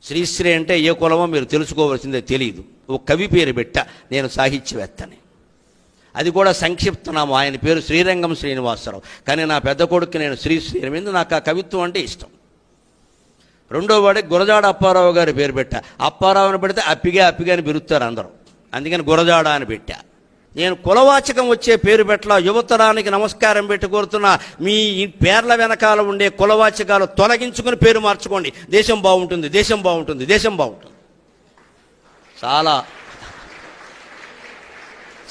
శ్రీశ్రీ అంటే ఏ కులమో మీరు తెలుసుకోవాల్సిందే, తెలియదు. ఓ కవి పేరు పెట్టా, నేను సాహిత్యవేత్తని. అది కూడా సంక్షిప్తనామం. ఆయన పేరు శ్రీరంగం శ్రీనివాసరావు. కానీ నా పెద్ద కొడుకు నేను శ్రీశ్రీ మీద నాకు ఆ కవిత్వం అంటే ఇష్టం. రెండో వాడికి గురజాడ అప్పారావు గారి పేరు పెట్టా. అప్పారావు అని పెడితే అప్పిగా అని పిలుస్తారు అందరూ, అందుకని గురజాడ అని పెట్టా. నేను కులవాచకం వచ్చే పేరు పెట్టలా. యువతరానికి నమస్కారం పెట్టి కోరుతున్నా, మీ పేర్ల వెనకాల ఉండే కులవాచకాలు తొలగించుకుని పేరు మార్చుకోండి. దేశం బాగుంటుంది, దేశం బాగుంటుంది, దేశం బాగుంటుంది. చాలా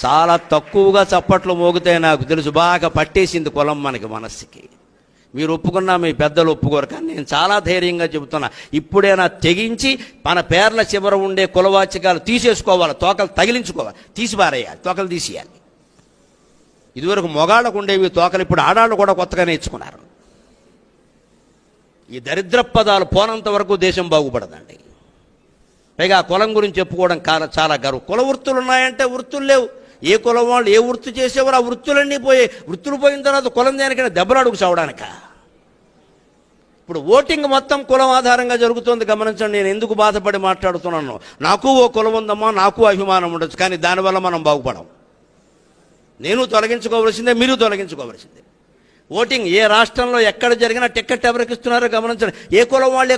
చాలా తక్కువగా చప్పట్లు మోగుతాయి నాకు తెలుసు. బాగా పట్టేసింది కులం మనకి మనస్సుకి. మీరు ఒప్పుకున్నా మీ పెద్దలు ఒప్పుకోరు, కానీ నేను చాలా ధైర్యంగా చెబుతున్నా, ఇప్పుడైనా తెగించి మన పేర్ల చివర ఉండే కులవాచకాలు తీసేసుకోవాలి, తోకలు తగిలించుకోవాలి, తీసిపారేయాలి, తోకలు తీసేయాలి. ఇదివరకు మొగాళ్ళకు ఉండేవి తోకలు, ఇప్పుడు ఆడాళ్ళు కూడా కొత్తగా నేర్చుకున్నారు. ఈ దరిద్ర పదాలు పోనంత వరకు దేశం బాగుపడదండి. పైగా కులం గురించి చెప్పుకోవడం చాలా గర్వం. కుల వృత్తులు ఉన్నాయంటే వృత్తులు లేవు. ఏ కులం వాళ్ళు ఏ వృత్తి చేసేవారు ఆ వృత్తులన్నీ పోయాయి. వృత్తులు పోయిన తర్వాత కులం దేనికైనా దెబ్బలాడుకు చావడానిక? ఇప్పుడు ఓటింగ్ మొత్తం కులం ఆధారంగా జరుగుతుంది. గమనించండి, నేను ఎందుకు బాధపడి మాట్లాడుతున్నాను. నాకు ఓ కులం ఉందమ్మా, నాకు అభిమానం ఉండొచ్చు, కానీ దానివల్ల మనం బాగుపడం. నేను తొలగించుకోవలసిందే, మీరు తొలగించుకోవలసిందే. ఓటింగ్ ఏ రాష్ట్రంలో ఎక్కడ జరిగినా టికెట్ ఎవరికి ఇస్తున్నారో గమనించండి. ఏ కులం వాళ్ళే